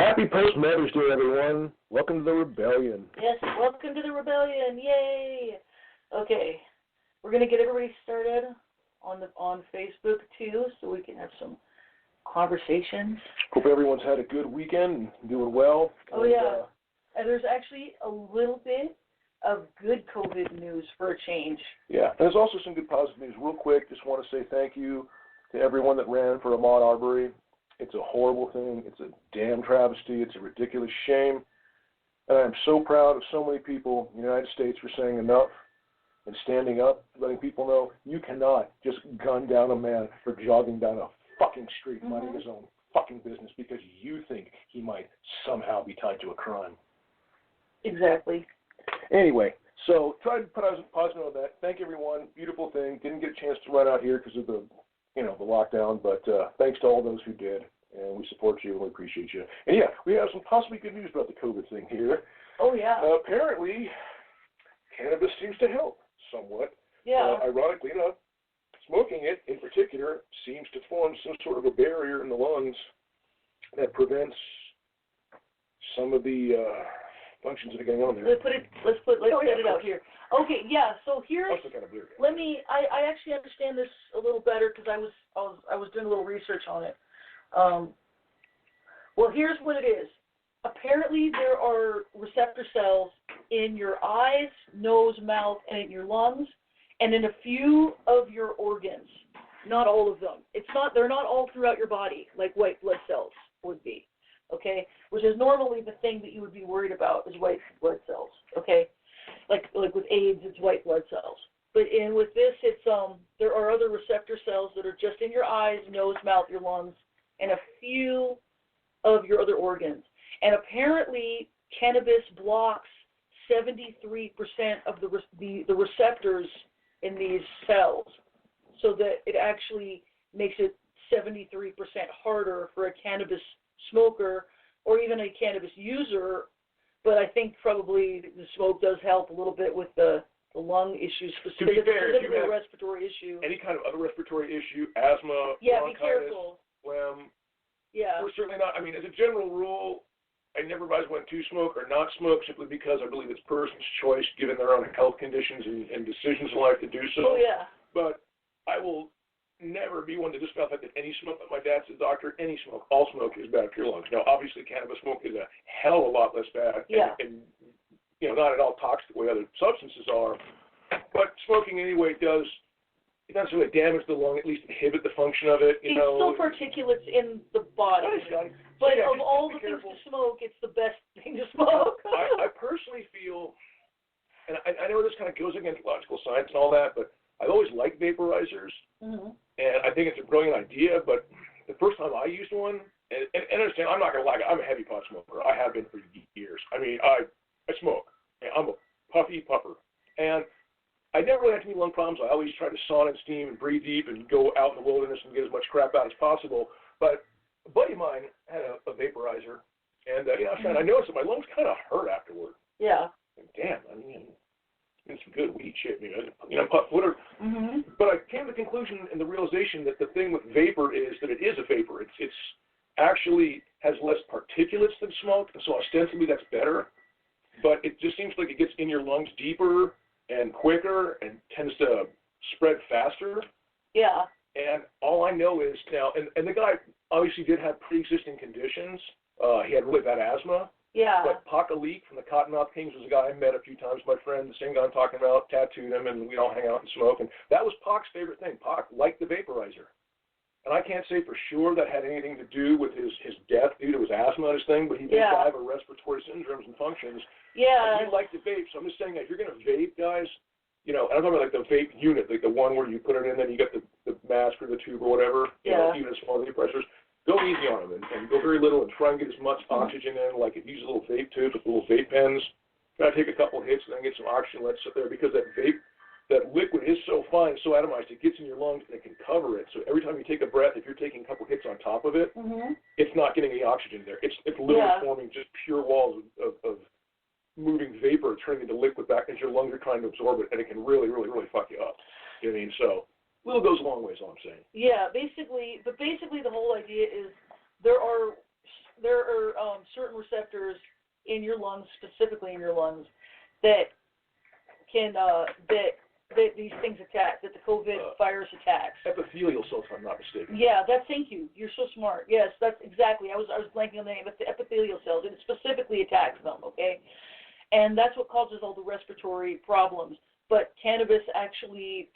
Happy post-Mother's Day, everyone. Welcome to the rebellion. Yes, welcome to the rebellion. Yay! Okay, we're going to get everybody started on Facebook, too, so we can have some conversations. Hope everyone's had a good weekend and doing well. Oh, yeah. And there's actually a little bit of good COVID news for a change. Yeah, and there's also some good positive news. Real quick, just want to say thank you to everyone that ran for Ahmaud Arbery. It's a horrible thing. It's a damn travesty. It's a ridiculous shame. And I'm so proud of so many people in the United States for saying enough and standing up, letting people know you cannot just gun down a man for jogging down a fucking street, minding his own fucking business because you think he might somehow be tied to a crime. Exactly. Anyway, so try to put a positive on that. Thank everyone. Beautiful thing. Didn't get a chance to run out here because of the lockdown, but thanks to all those who did, and we support you and we appreciate you. And yeah, we have some possibly good news about the COVID thing here. Oh, yeah. Apparently, cannabis seems to help somewhat. Yeah. Ironically enough, smoking it in particular seems to form some sort of a barrier in the lungs that prevents some of the functions that are going on there. Let's set it out here. Okay, yeah. So here's. I actually understand this a little better because I was doing a little research on it. Well, here's what it is. Apparently, there are receptor cells in your eyes, nose, mouth, and in your lungs, and in a few of your organs. Not all of them. They're not all throughout your body like white blood cells would be. Okay, which is normally the thing that you would be worried about is white blood cells. Okay, like with AIDS, it's white blood cells. But with this, it's there are other receptor cells that are just in your eyes, nose, mouth, your lungs, and a few of your other organs. And apparently, cannabis blocks 73% of the receptors in these cells, so that it actually makes it 73% harder for a cannabis smoker or even a cannabis user, but I think probably the smoke does help a little bit with the lung issues, specifically a respiratory issue. Any kind of other respiratory issue, asthma, bronchitis, be careful. Phlegm. Yeah. We're certainly not, as a general rule, I never advise one to smoke or not smoke simply because I believe it's person's choice given their own health conditions and decisions in life to do so. Oh, yeah. But I will never be one to discount that any smoke, but my dad's a doctor, all smoke is bad for your lungs. Now, obviously, cannabis smoke is a hell of a lot less bad and not at all toxic the way other substances are, but smoking anyway doesn't really damage the lung, at least inhibit the function of it. It's still particulates in the body, but of all the things to smoke, it's the best thing to smoke. I personally feel, and I know this kind of goes against logical science and all that, but I've always liked vaporizers, and I think it's a brilliant idea, but the first time I used one, and understand, I'm not going to lie, I'm a heavy pot smoker. I have been for years. I smoke. I'm a puffy puffer. And I never really had any lung problems. I always try to sauna and steam and breathe deep and go out in the wilderness and get as much crap out as possible. But a buddy of mine had a vaporizer, and I noticed that my lungs kind of hurt afterward. Yeah. And damn, it's some good weed shit, puff footer. But I came to the conclusion and the realization that the thing with vapor is that it is a vapor. It's actually has less particulates than smoke, and so ostensibly that's better. But it just seems like it gets in your lungs deeper and quicker and tends to spread faster. Yeah. And all I know is now, and the guy obviously did have pre-existing conditions. He had really bad asthma. Yeah. But Pac Ali from the Cottonmouth Kings was a guy I met a few times. My friend, the same guy I'm talking about, tattooed him, and we'd all hang out and smoke. And that was Pac's favorite thing. Pac liked the vaporizer. And I can't say for sure that had anything to do with his death due to his asthma and his thing, but he did die of respiratory syndromes and functions. Yeah. And he liked to vape. So I'm just saying that if you're going to vape, guys, and I'm talking about like the vape unit, like the one where you put it in, then you get the mask or the tube or whatever, even a small vaporizers. Go easy on them and go very little and try and get as much oxygen in. Like if you use a little vape tube with little vape pens, try to take a couple hits and then get some oxygen, let it sit there because that liquid is so fine, so atomized, it gets in your lungs and it can cover it. So every time you take a breath, if you're taking a couple hits on top of it, it's not getting any oxygen there. It's literally forming just pure walls of moving vapor turning into liquid back as your lungs are trying to absorb it, and it can really, really, really fuck you up. You know what I mean? So little goes a long way is all I'm saying. Yeah, basically the whole idea is there are certain receptors in your lungs, specifically in your lungs, that can that these things attack, that the COVID virus attacks. Epithelial cells, if I'm not mistaken. Yeah, thank you. You're so smart. Yes, that's exactly. I was blanking on the name. It's the epithelial cells, and it specifically attacks them. Okay, and that's what causes all the respiratory problems. But cannabis actually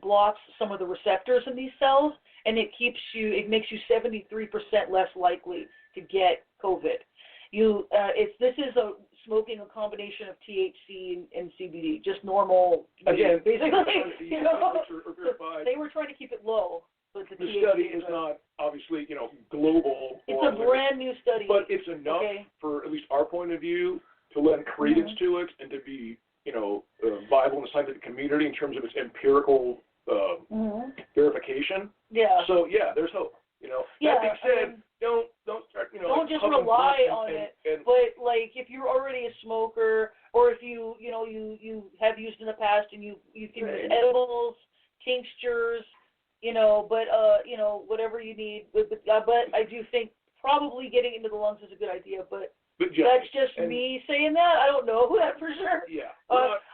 blocks some of the receptors in these cells, and it makes you 73% less likely to get COVID. This is smoking a combination of THC and CBD, just normal. Again, basically, or they were trying to keep it low, but the THC study is not obviously, global. It's a brand new study, but it's enough for at least our point of view to lend credence to it and to be, viable in the scientific community in terms of its empirical verification. Yeah. So there's hope. That being said, don't start, don't just rely on it. But like, if you're already a smoker, or if you have used in the past and you can use edibles, tinctures, whatever you need. But I do think probably getting into the lungs is a good idea. But that's just me saying that. I don't know that for sure. Yeah.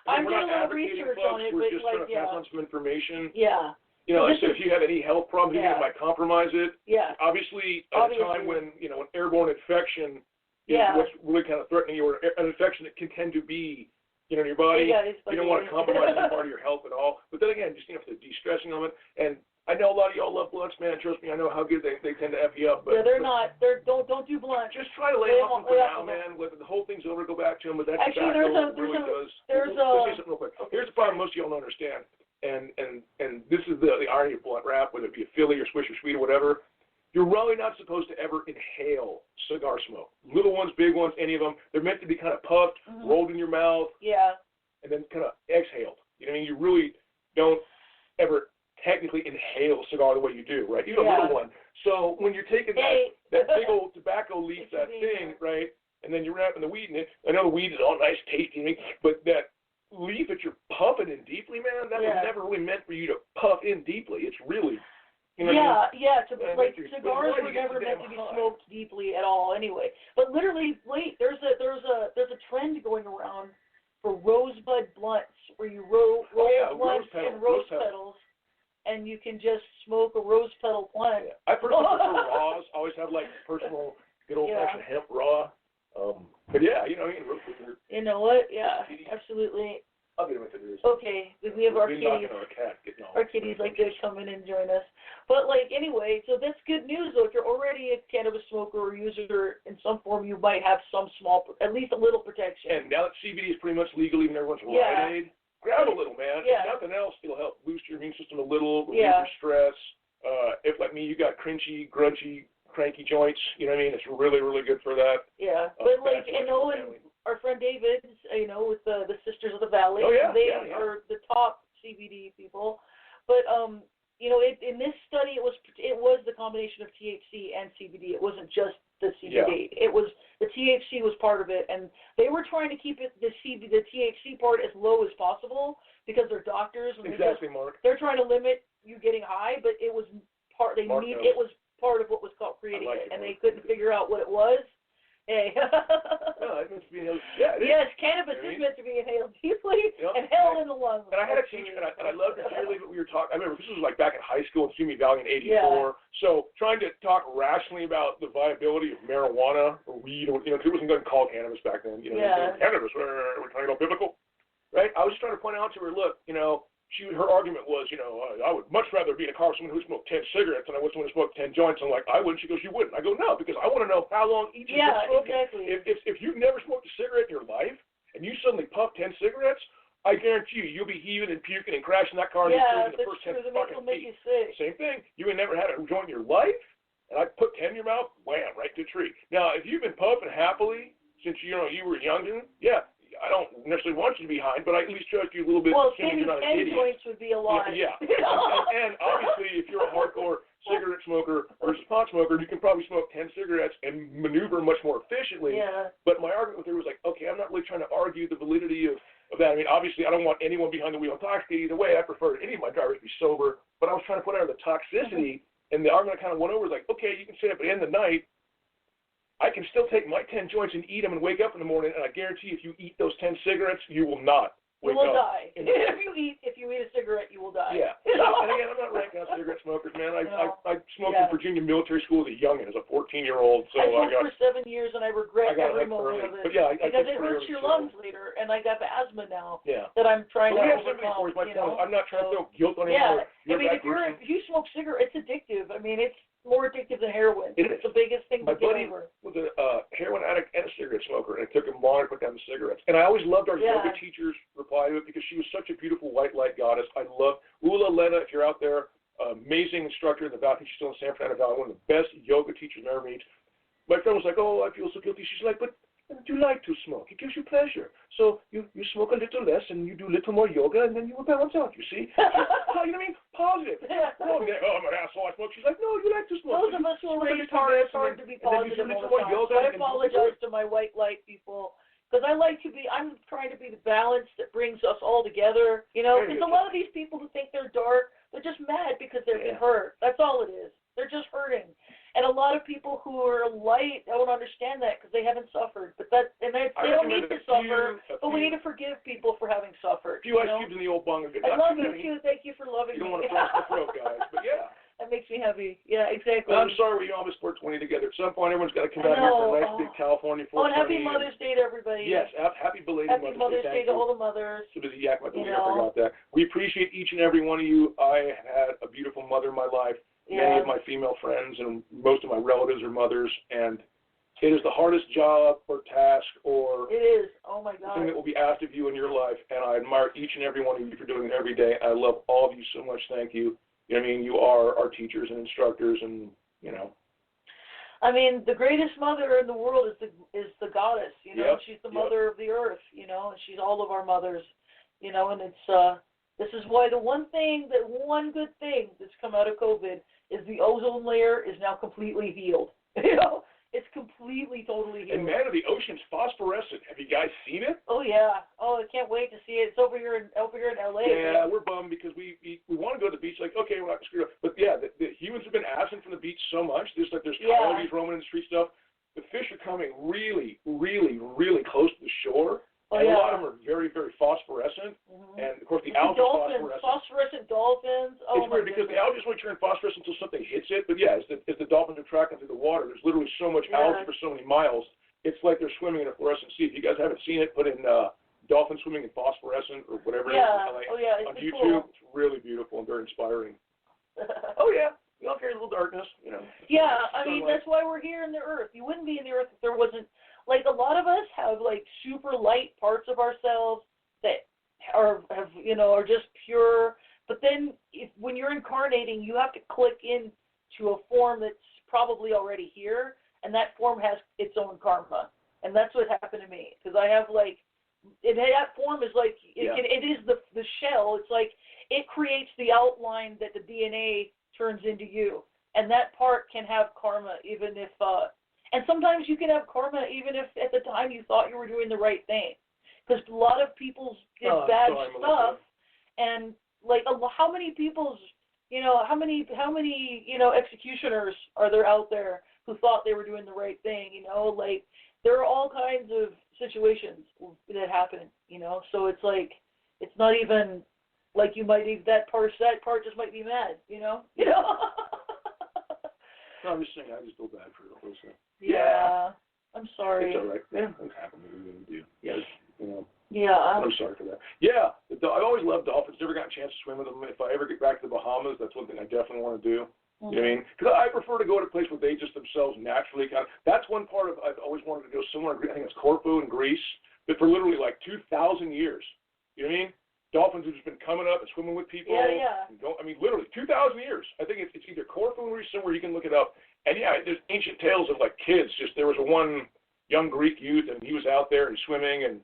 I'm doing a little research on it, we're but just trying to pass on some information. Yeah. If you have any health problems, you think it might compromise it. Yeah. Obviously, at a time when, an airborne infection is what's really kind of threatening you, or an infection that can tend to be, in your body, you don't want to compromise any part of your health at all. But then again, just, the de-stressing of it. And I know a lot of y'all love blunts, man. Trust me, I know how good they tend to F you up. But, don't do blunts. Just try to lay off them for now, man. Let the whole thing's over, go back to them. But that tobacco really does. Let's say something real quick. Here's the problem most of y'all don't understand. And this is the irony of blunt wrap, whether it be a Philly or Swish or Sweet or whatever. You're really not supposed to ever inhale cigar smoke. Little ones, big ones, any of them. They're meant to be kind of puffed, rolled in your mouth, and then kind of exhaled. You know what I mean? You really don't ever technically inhale a cigar the way you do, right? Even a little one. So when you're taking that big old tobacco leaf, that thing, right, and then you're wrapping the weed in it. I know the weed is all nice, tasty, but that leaf that you're puffing in deeply, man, that was never really meant for you to puff in deeply. It's really, cigars were never meant to be smoked deeply at all, anyway. But literally, there's a trend going around for rosebud blunts, where you roll blunts and rose petals, and you can just smoke a rose petal blunt. Yeah. I personally prefer raws. Always have personal good old fashioned hemp raw. But you know what? Yeah, absolutely. I'll get him if it is. Okay, we have our kitties. Our kitties like to come in and join us. But anyway, so that's good news though. If you're already a cannabis smoker or user in some form, you might have some small, at least a little protection. And now that CBD is pretty much legal, even everyone's Rite Aid, grab a little, man. If nothing else, it'll help boost your immune system a little, relieve your stress. If like me, you got crunchy, grunchy, cranky joints, you know what I mean? It's really, really good for that. Yeah, but and our friend David, with the Sisters of the Valley, they are the top CBD people. But in this study, it was the combination of THC and CBD. It wasn't just the CBD. It was the THC was part of it, and they were trying to keep the THC part as low as possible because they're doctors. And Mark. They're trying to limit you getting high, but it was part. It was part of what was called creating it, and they couldn't figure out what it was. Hey. No, it's meant to be inhaled. Yes, cannabis is meant to be inhaled deeply and held in the lungs. And I had a teacher, and I loved it dearly, but we were talking. I remember this was back in high school in Simi Valley in '84. So trying to talk rationally about the viability of marijuana or weed, or because it wasn't going to call cannabis back then. Cannabis, we're trying to go biblical, right? I was just trying to point out to her, look, her argument was, I would much rather be in a car with someone who smoked 10 cigarettes than I would someone who smoked 10 joints. I'm like, I wouldn't. She goes, you wouldn't. I go, no, because I want to know how long each of them smoking. Exactly. If you've never smoked a cigarette in your life and you suddenly puff 10 cigarettes, I guarantee you'll be heaving and puking and crashing that car in the first 10 fucking feet. Same thing. You ain't never had a joint in your life, and I put 10 in your mouth, wham, right to a tree. Now, if you've been puffing happily since you were young, I don't necessarily want you to be high, but I at least trust you a little bit. Well, you're not an 10 joints would be a lot. Yeah. and obviously, if you're a hardcore cigarette smoker or a pot smoker, you can probably smoke 10 cigarettes and maneuver much more efficiently. Yeah. But my argument with her was like, okay, I'm not really trying to argue the validity of that. I mean, obviously, I don't want anyone behind the wheel intoxicated either way. I prefer any of my drivers to be sober. But I was trying to put out the toxicity, and the argument I kind of went over was like, okay, you can say it, but at the end of the night, I can still take my 10 joints and eat them and wake up in the morning, and I guarantee if you eat those 10 cigarettes, you will not wake up. You will die. If you eat a cigarette, you will die. Yeah. And again, I'm not ranking out cigarette smokers, man. I smoked in Virginia Military School as a youngin', as a 14-year-old. So I smoked for 7 years, and I regret every moment of it. But yeah, because it hurts your lungs later, and I got asthma now that I'm trying to overcome. I'm not trying to throw guilt on anyone. Yeah. I mean, if you smoke cigarettes, it's addictive. I mean, it's more addictive than heroin. It's the biggest thing to get over. My buddy was a heroin addict and a cigarette smoker, and it took him long to put down the cigarettes. And I always loved our yoga teacher's reply to it because she was such a beautiful white light goddess. I love Ula Lena, if you're out there, amazing instructor in the Valley. She's still in San Fernando Valley, one of the best yoga teachers I've ever met. My friend was like, oh, I feel so guilty. She's like, but you like to smoke. It gives you pleasure. So you smoke a little less and you do a little more yoga and then you will balance out, you see? You know what I mean? Positive. No, I'm an asshole, I smoke. She's like, no, you like to smoke. Those of us who are raised hard, it's hard to be positive all the time. So I apologize to my white light people. Because I'm trying to be the balance that brings us all together. You know, because a lot of these people who think they're dark, they're just mad because they've been hurt. That's all it is. They're just hurting. And a lot of people who are light don't understand that because they haven't suffered. But they don't need to suffer, but we need to forgive people for having suffered. A few ice cubes in the old bung. I love you too. Thank you for loving me. You don't want to cross the throat, guys. But yeah. That makes me happy. Yeah, exactly. I'm sorry we almost put 20 together. At some point, everyone's got to come out here for a nice big California 420. Oh, and happy Mother's Day to everybody. Yes, happy belated Mother's Day to all the mothers. So busy yak about the week, I forgot that. We appreciate each and every one of you. I had a beautiful mother in my life. Many of my female friends and most of my relatives are mothers, and it is the hardest job or task or thing that will be asked of you in your life, and I admire each and every one of you for doing it every day. I love all of you so much. Thank you. You know what I mean? You are our teachers and instructors, and, you know. I mean, the greatest mother in the world is the goddess, you know. She's the mother of the earth, you know, and she's all of our mothers, you know, and it's this is why the one good thing that's come out of COVID is the ozone layer is now completely healed. You know, it's completely, totally healed. And man, the ocean's phosphorescent. Have you guys seen it? Oh yeah. Oh, I can't wait to see it. It's over here in LA. Yeah, we're bummed because we want to go to the beach. Like, okay, we're not screwed up. But yeah, the humans have been absent from the beach so much. There's coyotes roaming in the street stuff. The fish are coming really, really, really close to the shore. And a lot of them are very, very phosphorescent. And, of course, the algae is phosphorescent dolphins. Oh, it's weird because the algae won't turn phosphorescent until something hits it. But, yeah, as the dolphins are tracking through the water, there's literally so much algae for so many miles. It's like they're swimming in a fluorescent sea. If you guys haven't seen it, put in dolphin swimming in phosphorescent or whatever it is on YouTube. Cool. It's really beautiful and very inspiring. We all carry a little darkness, you know. Yeah, I mean, that's why we're here in the earth. You wouldn't be in the earth if there wasn't. Like, a lot of us have, like, super light parts of ourselves that are just pure. But then when you're incarnating, you have to click into a form that's probably already here, and that form has its own karma. And that's what happened to me. Because I have, like, that form is like, it is the shell. It's like it creates the outline that the DNA turns into you. And that part can have karma even if and sometimes you can have karma even if at the time you thought you were doing the right thing. Because a lot of people did bad stuff, and like how many executioners are there out there who thought they were doing the right thing? You know, like there are all kinds of situations that happen. You know, so it's like it's not even like you might even that part just might be mad. You know. No, I'm just saying, I just feel bad for the person. Yeah, I'm sorry. It's all right. Yeah, things happen. What are you going to do? Yes. You know. Yeah. I'm sorry for that. Yeah, I always loved dolphins. Never got a chance to swim with them. If I ever get back to the Bahamas, that's one thing I definitely want to do. You know what I mean? Because I prefer to go to a place where they just themselves naturally that's one part of I've always wanted to go somewhere. I think it's Corfu in Greece, but for literally like 2,000 years. You know what I mean? Dolphins have just been coming up and swimming with people. Yeah. I mean, literally, 2,000 years. I think it's either Corfu or somewhere you can look it up. And, yeah, there's ancient tales of, like, kids. Just there was one young Greek youth, and he was out there and swimming, and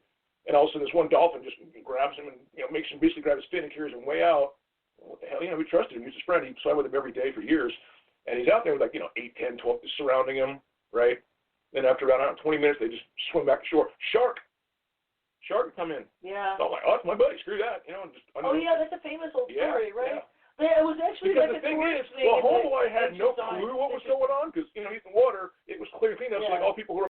all of a sudden this one dolphin just grabs him and, basically grabs his fin and carries him way out. What the hell? We trusted him. He was his friend. He swam with him every day for years. And he's out there with, 8, 10, 12 surrounding him, right? Then after about, 20 minutes, they just swim back to shore. Shark would come in. Yeah. So I'm like, oh, that's my buddy. Screw that. And just that's a famous old story, right? Yeah. It was actually because like the thing is, thing. well, homeboy had no exercise. clue what was going on because, he's in water. It was clear clean. So like all people who were